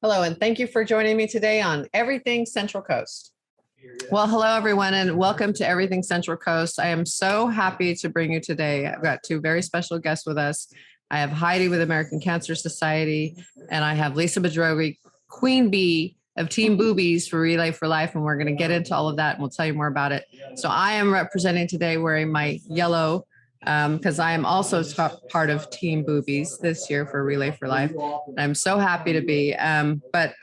Hello, and thank you for joining me today on Everything Central Coast. Well, hello, everyone, and welcome to Everything Central Coast. I am so happy to bring you today. I've got two very special guests with us. I have Heidi with American Cancer Society, and I have Lisa Bedrogi, Queen Bee of Team Boobies for Relay for Life, and we're going to get into all of that, and we'll tell you more about it. So I am representing today wearing my yellow because I am also part of Team Boobies this year for Relay for Life. I'm so happy to be, but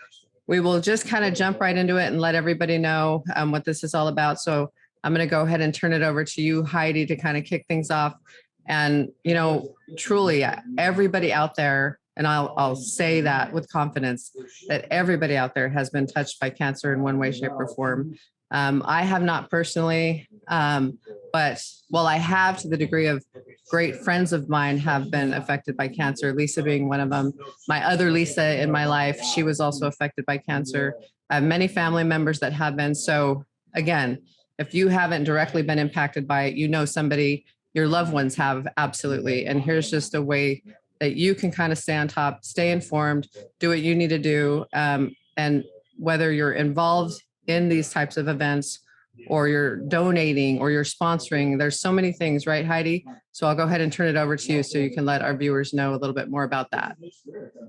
we will just kind of jump right into it and let everybody know what this is all about. So I'm going to go ahead and turn it over to you, Heidi, to kind of kick things off. And, truly everybody out there, and I'll say that with confidence, that everybody out there has been touched by cancer in one way, shape, or form. I have not personally, but I have to the degree of great friends of mine have been affected by cancer, Lisa being one of them. My other Lisa in my life, she was also affected by cancer. I have many family members that have been. So again, if you haven't directly been impacted by it, somebody, your loved ones have, absolutely. And here's just a way that you can kind of stay on top, stay informed, do what you need to do. And whether you're involved in these types of events or you're donating or you're sponsoring, there's so many things, right, Heidi? So I'll go ahead and turn it over to you so you can let our viewers know a little bit more about that.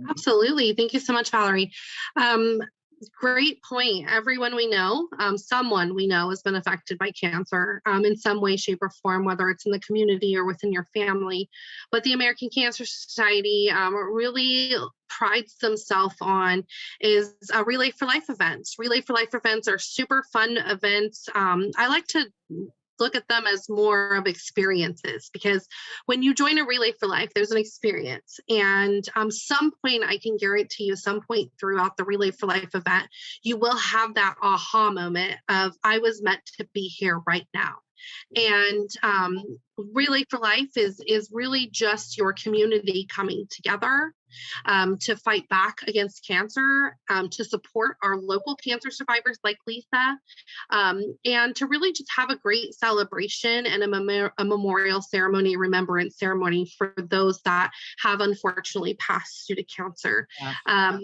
Absolutely. Thank you so much, Valerie. Great point. Everyone we know, someone we know has been affected by cancer in some way, shape, or form, whether it's in the community or within your family. But the American Cancer Society really prides themselves on is Relay for Life events. Relay for Life events are super fun events. I like to look at them as more of experiences, because when you join a Relay for Life, there's an experience. And some point, I can guarantee you, some point throughout the Relay for Life event, you will have that aha moment of, I was meant to be here right now. And Relay for Life is really just your community coming together to fight back against cancer, to support our local cancer survivors like Lisa, and to really just have a great celebration and a memorial ceremony, remembrance ceremony for those that have unfortunately passed due to cancer. Yeah.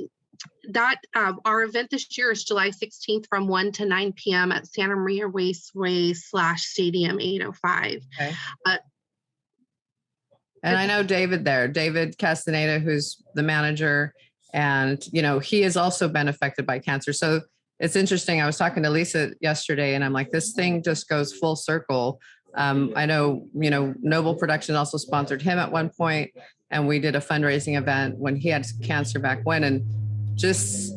Our event this year is July 16th from 1 to 9 p.m. at Santa Maria Raceway / Stadium 805. Okay. And I know David there, David Castaneda, who's the manager, and, he has also been affected by cancer. So it's interesting. I was talking to Lisa yesterday and I'm like, this thing just goes full circle. I know, Noble Production also sponsored him at one point, and we did a fundraising event when he had cancer back when, and just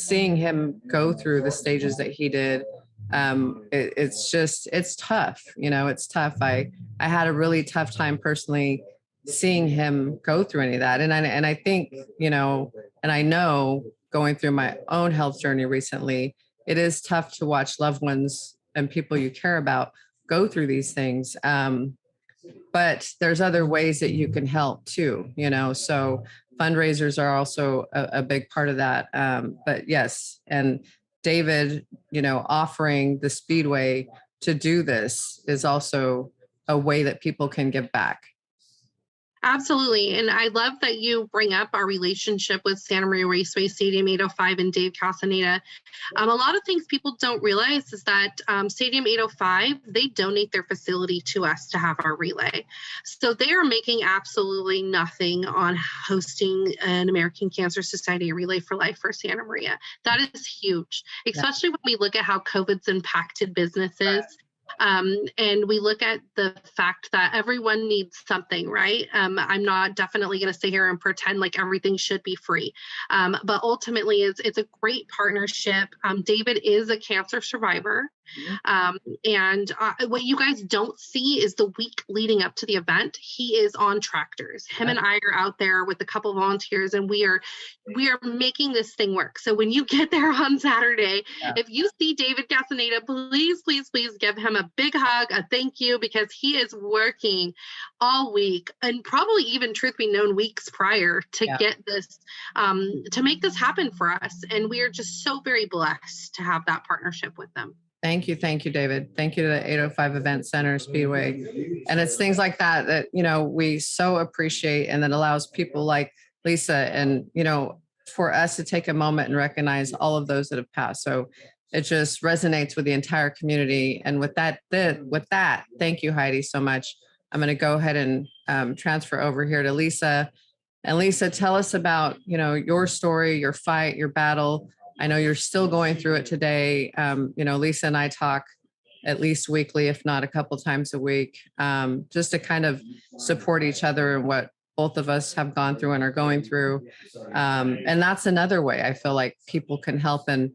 seeing him go through the stages that he did, it's tough. It's tough. I had a really tough time personally seeing him go through any of that. And I think, and I know going through my own health journey recently, it is tough to watch loved ones and people you care about go through these things. But there's other ways that you can help too, so fundraisers are also a big part of that. But yes, and David, offering the Speedway to do this is also a way that people can give back. Absolutely. And I love that you bring up our relationship with Santa Maria Raceway Stadium 805 and Dave Castaneda. A lot of things people don't realize is that Stadium 805, they donate their facility to us to have our relay. So they are making absolutely nothing on hosting an American Cancer Society Relay for Life for Santa Maria. That is huge, especially when we look at how COVID's impacted businesses. And we look at the fact that everyone needs something, right? I'm not definitely going to sit here and pretend like everything should be free. But ultimately, it's a great partnership. David is a cancer survivor. And what you guys don't see is the week leading up to the event, he is on tractors. Him and I are out there with a couple of volunteers, and we are making this thing work. So when you get there on Saturday, if you see David Castaneda, please give him a big hug, a thank you, because he is working all week, and probably even, truth be known, weeks prior to get this, to make this happen for us. And we are just so very blessed to have that partnership with them. Thank you, David. Thank you to the 805 Event Center, Speedway. And it's things like that we so appreciate, and that allows people like Lisa and, for us to take a moment and recognize all of those that have passed. So it just resonates with the entire community. And with that, thank you, Heidi, so much. I'm going to go ahead and transfer over here to Lisa. And Lisa, tell us about, your story, your fight, your battle. I know you're still going through it today. Lisa and I talk at least weekly, if not a couple times a week, just to kind of support each other and what both of us have gone through and are going through. And that's another way I feel like people can help. And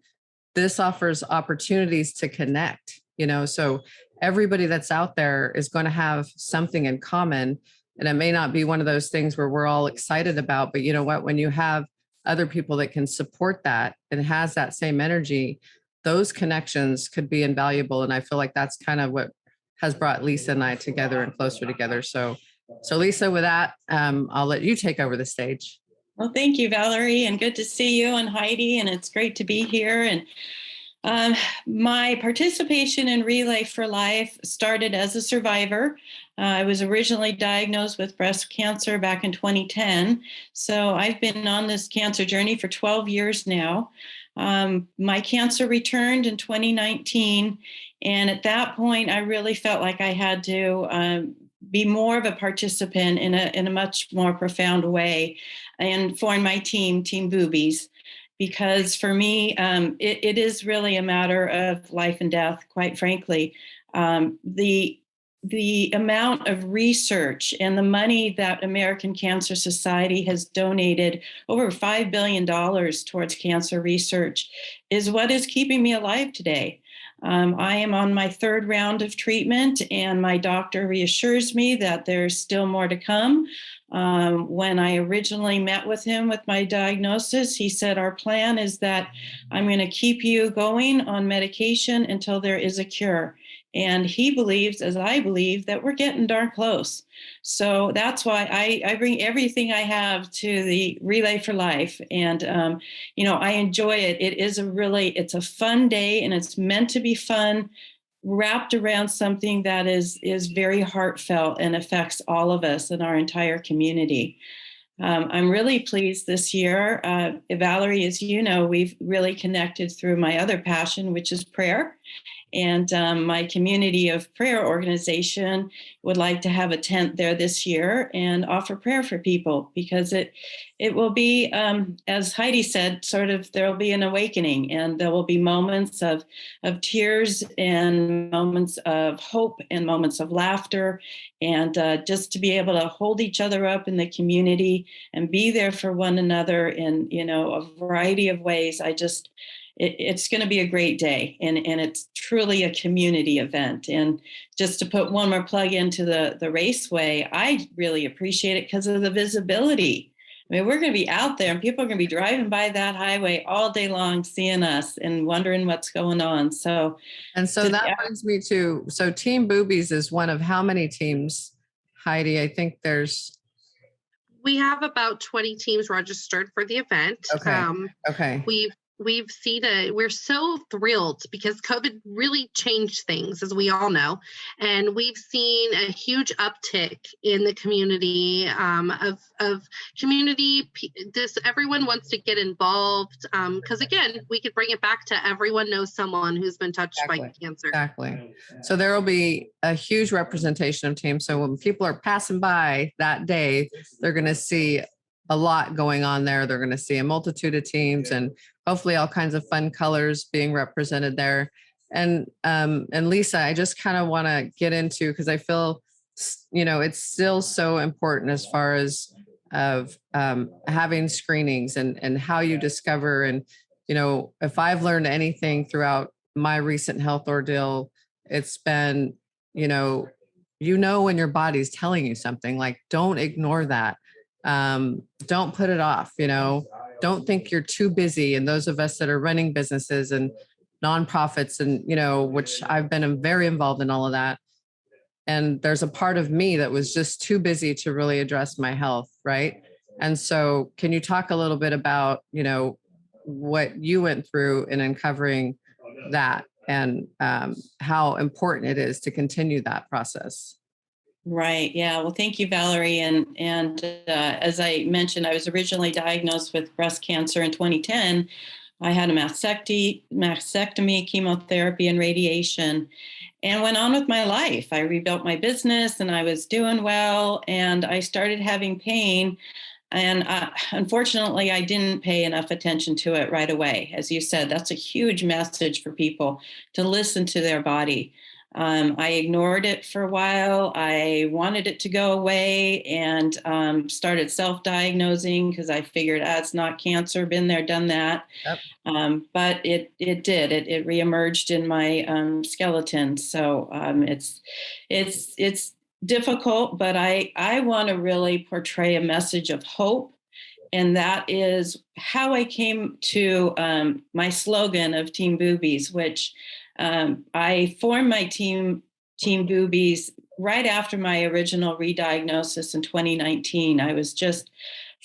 this offers opportunities to connect, so everybody that's out there is going to have something in common. And it may not be one of those things where we're all excited about, but you know what, when you have other people that can support that and has that same energy, those connections could be invaluable. And I feel like that's kind of what has brought Lisa and I together and closer together. So Lisa, with that, I'll let you take over the stage. Well, thank you, Valerie, and good to see you and Heidi, and it's great to be here. And my participation in Relay for Life started as a survivor. I was originally diagnosed with breast cancer back in 2010. So I've been on this cancer journey for 12 years now. My cancer returned in 2019. And at that point, I really felt like I had to be more of a participant in a much more profound way and form my team Boobies. Because for me, it is really a matter of life and death, quite frankly. The amount of research and the money that American Cancer Society has donated, over $5 billion towards cancer research, is what is keeping me alive today. I am on my third round of treatment, and my doctor reassures me that there's still more to come. When I originally met with him with my diagnosis, he said, our plan is that I'm going to keep you going on medication until there is a cure. And he believes, as I believe, that we're getting darn close. So that's why I bring everything I have to the Relay for Life. And, I enjoy it. It's a fun day, and it's meant to be fun, wrapped around something that is very heartfelt and affects all of us and our entire community. I'm really pleased this year. Valerie, as you know, we've really connected through my other passion, which is prayer. And my community of prayer organization would like to have a tent there this year and offer prayer for people, because it will be, as Heidi said, there will be an awakening, and there will be moments of tears and moments of hope and moments of laughter, and just to be able to hold each other up in the community and be there for one another in a variety of ways. It's going to be a great day, and it's truly a community event. And just to put one more plug into the raceway, I really appreciate it because of the visibility. I mean, we're going to be out there, and people are going to be driving by that highway all day long, seeing us and wondering what's going on. So that brings me to, Team Boobies is one of how many teams, Heidi? I think we have about 20 teams registered for the event. Okay. We've seen we're so thrilled because COVID really changed things, as we all know. And we've seen a huge uptick in the community of community. Everyone wants to get involved because, again, we could bring it back to everyone knows someone who's been touched by cancer. Exactly. So there will be a huge representation of teams. So when people are passing by that day, they're going to see a lot going on there. They're going to see a multitude of teams and hopefully all kinds of fun colors being represented there. And Lisa, I just kind of want to get into, because I feel, it's still so important as far as having screenings and how you discover. And, if I've learned anything throughout my recent health ordeal, it's been, when your body's telling you something, like, don't ignore that. Don't put it off, don't think you're too busy. And those of us that are running businesses and nonprofits and, which I've been very involved in all of that. And there's a part of me that was just too busy to really address my health. Right. And so can you talk a little bit about, what you went through in uncovering that and how important it is to continue that process? Right. Yeah. Well, thank you, Valerie. And as I mentioned, I was originally diagnosed with breast cancer in 2010. I had a mastectomy, chemotherapy, and radiation, and went on with my life. I rebuilt my business, and I was doing well. And I started having pain, and unfortunately, I didn't pay enough attention to it right away. As you said, that's a huge message for people to listen to their body. I ignored it for a while. I wanted it to go away, and started self-diagnosing because I figured, it's not cancer, been there, done that. Yep. But it did. It reemerged in my skeleton. So it's difficult, but I want to really portray a message of hope. And that is how I came to my slogan of Team Boobies, which I formed my Team Boobies right after my original re-diagnosis in 2019. I was just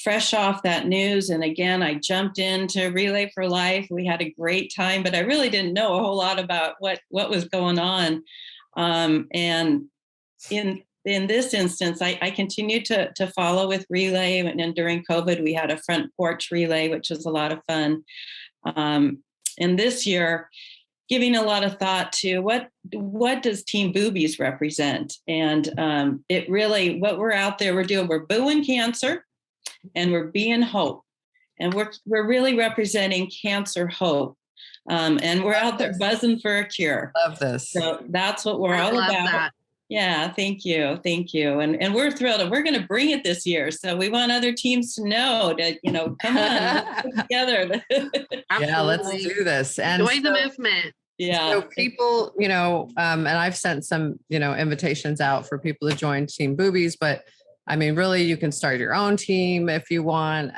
fresh off that news. And again, I jumped into Relay for Life. We had a great time, but I really didn't know a whole lot about what was going on. And in this instance, I continued to follow with Relay. And during COVID, we had a front porch relay, which was a lot of fun. And this year, giving a lot of thought to what does Team Boobies represent? And it really, what we're out there, we're doing, we're booing cancer, and we're being hope. And we're really representing cancer hope. And we're out there buzzing for a cure. Love this. So that's what we're all about. That. Yeah, thank you. Thank you. And we're thrilled, and we're going to bring it this year. So we want other teams to know that, come on, let's get together. Yeah, let's do this. And join the movement. Yeah. So people, and I've sent some, invitations out for people to join Team Boobies, but I mean, really, you can start your own team if you want.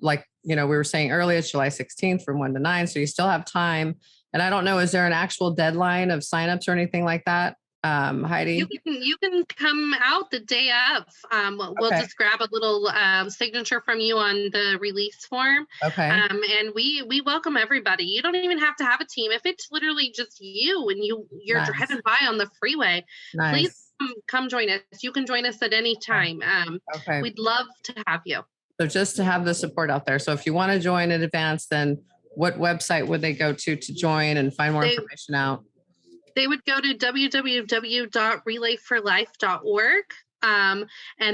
Like, we were saying earlier, it's July 16th from 1 to 9. So you still have time. And I don't know, is there an actual deadline of signups or anything like that? Heidi? You can come out the day of. We'll just grab a little signature from you on the release form. Okay. And we welcome everybody. You don't even have to have a team. If it's literally just you and you're Nice. driving by on the freeway, Nice. Please come join us. You can join us at any time. Okay. We'd love to have you. So just to have the support out there. So if you want to join in advance, then what website would they go to join and find more information out? They would go to www.relayforlife.org, and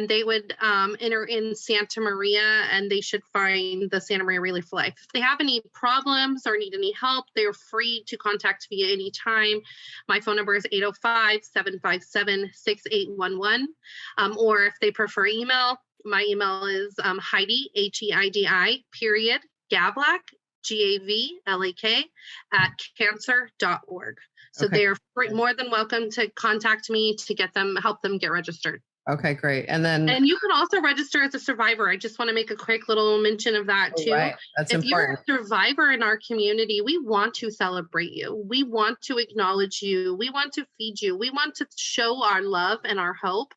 they would enter in Santa Maria, and they should find the Santa Maria Relay for Life. If they have any problems or need any help, they're free to contact me anytime. My phone number is 805-757-6811. Or if they prefer email, my email is Heidi, Heidi, _Gavlak, GAVLAK @cancer.org. So they're more than welcome to contact me to help them get registered. Okay, great. And you can also register as a survivor. I just want to make a quick little mention of that too. Right. That's if important. You're a survivor in our community, we want to celebrate you. We want to acknowledge you. We want to feed you. We want to show our love and our hope.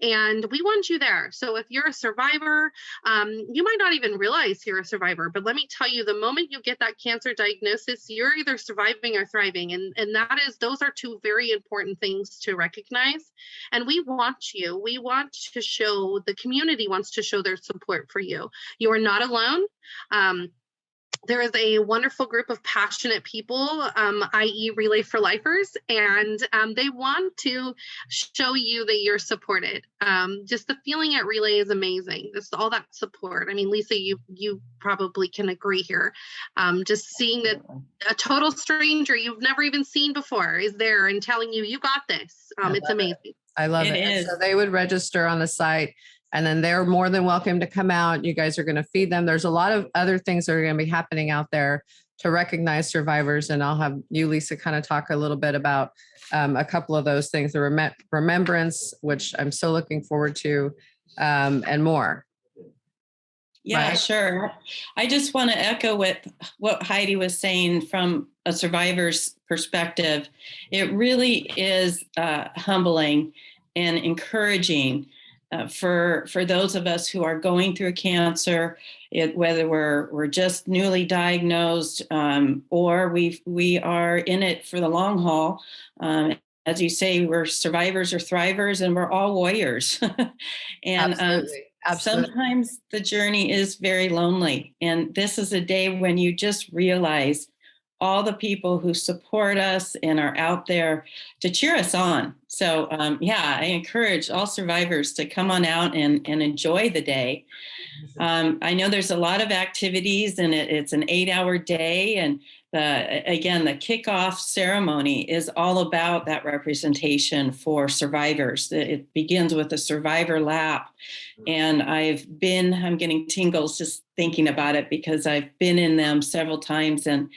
And we want you there. So if you're a survivor, you might not even realize you're a survivor, but let me tell you, the moment you get that cancer diagnosis, you're either surviving or thriving. And those are two very important things to recognize. And we want you. We want to show, the community wants to show their support for you. You are not alone. There is a wonderful group of passionate people, i.e. Relay for Lifers, and they want to show you that you're supported. Just the feeling at Relay is amazing. Just all that support. I mean, Lisa, you probably can agree here. Just seeing that a total stranger you've never even seen before is there and telling you, you got this. It's amazing. I love it. So they would register on the site, and then they're more than welcome to come out. You guys are going to feed them. There's a lot of other things that are going to be happening out there to recognize survivors. And I'll have you, Lisa, kind of talk a little bit about a couple of those things, the remembrance, which I'm so looking forward to, and more. Yeah, right? Sure. I just want to echo what Heidi was saying from a survivor's perspective. It really is humbling and encouraging for those of us who are going through cancer, whether we're just newly diagnosed or we are in it for the long haul. as you say, we're survivors or thrivers, and we're all warriors. And Absolutely. Absolutely. sometimes the journey is very lonely. And this is a day when you just realize all the people who support us and are out there to cheer us on. So, yeah, I encourage all survivors to come on out and enjoy the day. I know there's a lot of activities, and it's an 8-hour day. And the kickoff ceremony is all about that representation for survivors. It begins with a survivor lap. And I'm getting tingles just thinking about it because I've been in them several times. And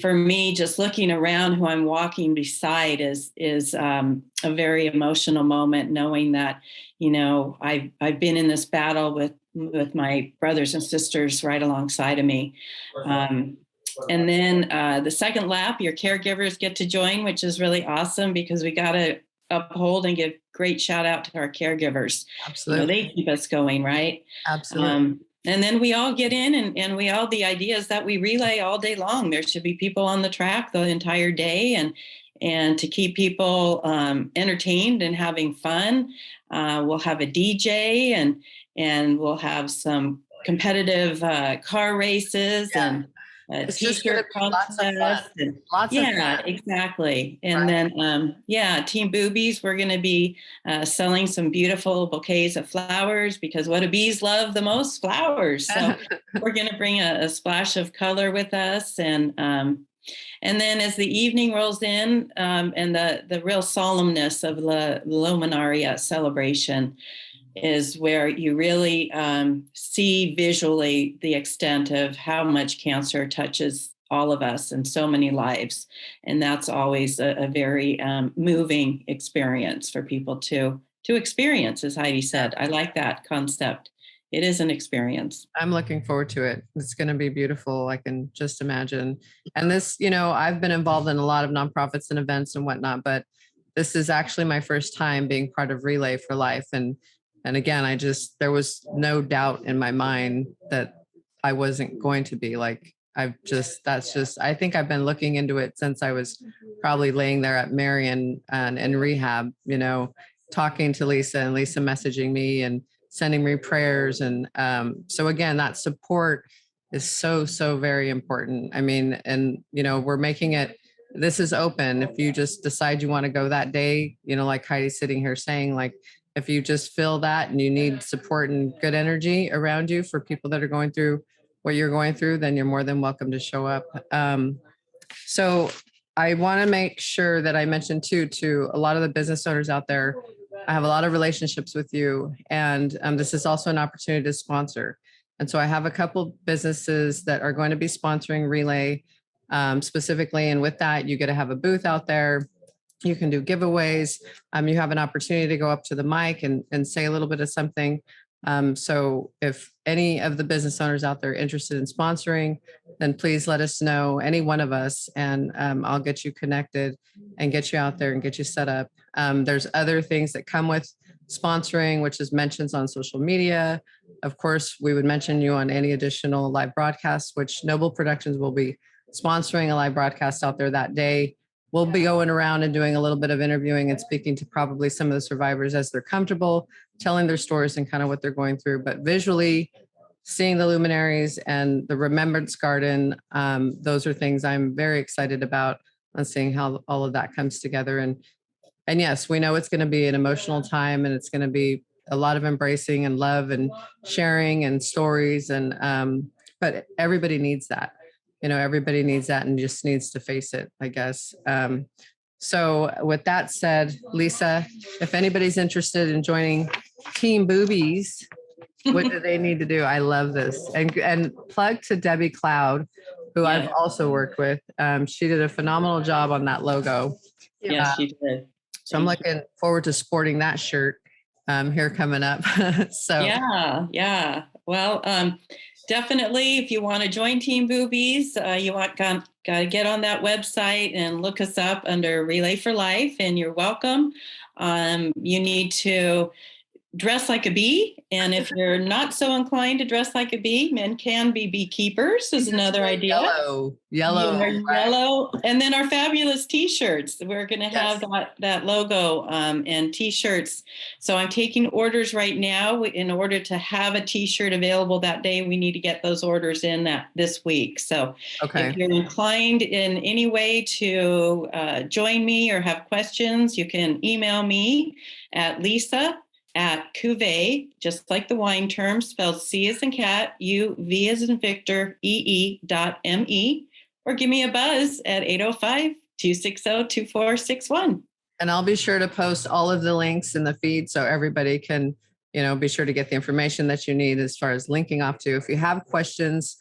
for me, just looking around who I'm walking beside is a very emotional moment, knowing that, I've been in this battle with my brothers and sisters right alongside of me. And then the second lap, your caregivers get to join, which is really awesome because we got to uphold and give great shout out to our caregivers. Absolutely. They keep us going, right? Absolutely. And then we all get in, and the idea is that we relay all day long. There should be people on the track the entire day, and to keep people entertained and having fun. We'll have a DJ, and we'll have some competitive car races, and It's just going to t-shirt be lots of fun. contest. Lots of fun. Exactly. And Right. then, Team Boobies, we're going to be selling some beautiful bouquets of flowers, because what do bees love the most? Flowers. So we're going to bring a splash of color with us. And then as the evening rolls in, and the real solemnness of the Luminaria celebration is where you really see visually the extent of how much cancer touches all of us and so many lives. And that's always a very moving experience for people to experience, as Heidi said. I like that concept. It is an experience. I'm looking forward to it. It's going to be beautiful. I can just imagine. And this, I've been involved in a lot of nonprofits and events and whatnot, but this is actually my first time being part of Relay for Life. And again, there was no doubt in my mind that I wasn't going to be I think I've been looking into it since I was probably laying there at Marion and in rehab, talking to Lisa, and Lisa messaging me and sending me prayers. And so again, that support is so, so very important. I mean, and, we're making it, this is open. If you just decide you want to go that day, like Heidi's sitting here saying, if you just feel that and you need support and good energy around you for people that are going through what you're going through, then you're more than welcome to show up. So I want to make sure that I mention too, to a lot of the business owners out there, I have a lot of relationships with you, and this is also an opportunity to sponsor. And so I have a couple businesses that are going to be sponsoring Relay specifically. And with that, you get to have a booth out there. You can do giveaways. You have an opportunity to go up to the mic and say a little bit of something. So if any of the business owners out there are interested in sponsoring, then please let us know, any one of us, and I'll get you connected and get you out there and get you set up. There's other things that come with sponsoring, which is mentions on social media. Of course, we would mention you on any additional live broadcasts, which Noble Productions will be sponsoring a live broadcast out there that day. We'll be going around and doing a little bit of interviewing and speaking to probably some of the survivors as they're comfortable, telling their stories and kind of what they're going through. But visually, seeing the luminaries and the Remembrance Garden, those are things I'm very excited about, and seeing how all of that comes together. And yes, we know it's going to be an emotional time, and it's going to be a lot of embracing and love and sharing and stories. And but everybody needs that. Everybody needs that and just needs to face it, I guess. So with that said, Lisa, if anybody's interested in joining Team Boobies, what do they need to do? I love this. And plug to Debbie Cloud, who I've also worked with. She did a phenomenal job on that logo. Yes, she did. So I'm looking forward to sporting that shirt here coming up. So yeah. Well, definitely, if you want to join Team Boobies, you got to get on that website and look us up under Relay for Life, and you're welcome. You need to dress like a bee. And if you're not so inclined to dress like a bee, men can be beekeepers is another idea. Yellow, right. Yellow. And then our fabulous t-shirts. We're going to have Yes. that logo and t-shirts. So I'm taking orders right now. In order to have a t-shirt available that day, we need to get those orders in this week. So Okay. if you're inclined in any way to join me or have questions, you can email me at Lisa@Cuvée, just like the wine term, spelled C as in cat, U-V as in Victor, E-E.me, or give me a buzz at 805-260-2461. And I'll be sure to post all of the links in the feed so everybody can, be sure to get the information that you need as far as linking off to. If you have questions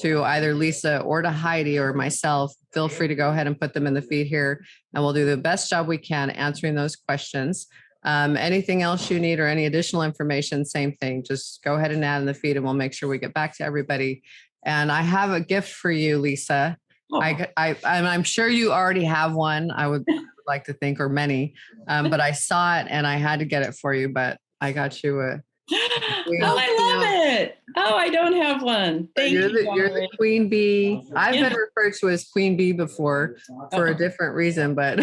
to either Lisa or to Heidi or myself, feel free to go ahead and put them in the feed here, and we'll do the best job we can answering those questions. Anything else you need or any additional information, same thing. Just go ahead and add in the feed and we'll make sure we get back to everybody. And I have a gift for you, Lisa. Oh. I'm sure you already have one. I would like to think, or many, but I saw it and I had to get it for you, but I got you a. I love it. Oh, I don't have one. Thank you. You're the queen bee. I've been referred to as queen bee before for a different reason, but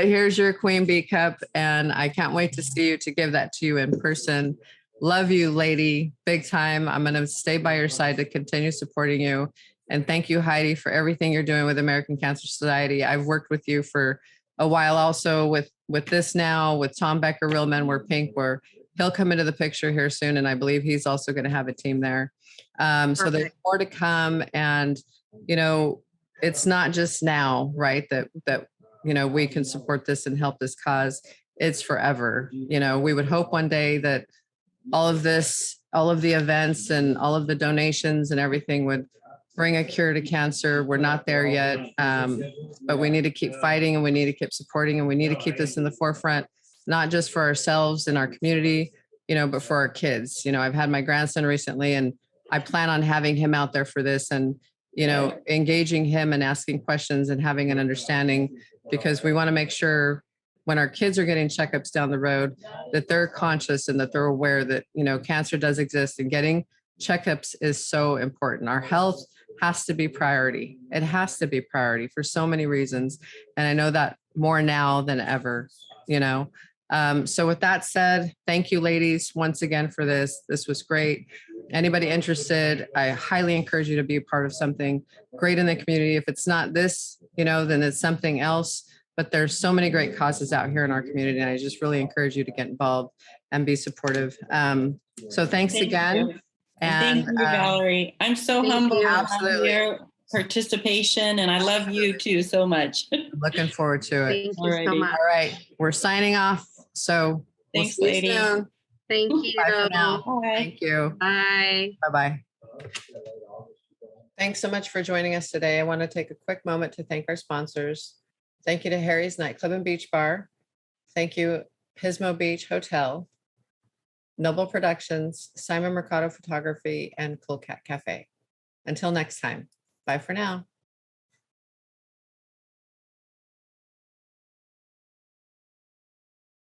here's your queen bee cup, and I can't wait to see you, to give that to you in person. Love you, lady, big time. I'm going to stay by your side to continue supporting you. And thank you, Heidi, for everything you're doing with American Cancer Society. I've worked with you for a while also with this now, with Tom Becker, Real Men Wear Pink, where he'll come into the picture here soon. And I believe he's also going to have a team there. So there's more to come. And, it's not just now, right, that we can support this and help this cause. It's forever. We would hope one day that all of the events and all of the donations and everything would bring a cure to cancer. We're not there yet, but we need to keep fighting, and we need to keep supporting, and we need to keep this in the forefront, not just for ourselves and our community, but for our kids. I've had my grandson recently, and I plan on having him out there for this, and, engaging him and asking questions and having an understanding, because we want to make sure when our kids are getting checkups down the road that they're conscious and that they're aware that, cancer does exist, and getting checkups is so important. Our health has to be priority. It has to be priority for so many reasons. And I know that more now than ever, So with that said, thank you, ladies, once again for this. This was great. Anybody interested, I highly encourage you to be a part of something great in the community. If it's not this, then it's something else. But there's so many great causes out here in our community, and I just really encourage you to get involved and be supportive. So thanks again. You. And thank you, Valerie. I'm so humbled by your participation, and I love you too so much. Looking forward to it. Thank you so much. All right, we're signing off. So thanks, lady. Soon. Thank you. Bye for now. Bye. Thank you. Bye. Bye-bye. Thanks so much for joining us today. I want to take a quick moment to thank our sponsors. Thank you to Harry's Nightclub and Beach Bar. Thank you, Pismo Beach Hotel, Noble Productions, Simon Mercado Photography, and Cool Cat Cafe. Until next time, bye for now.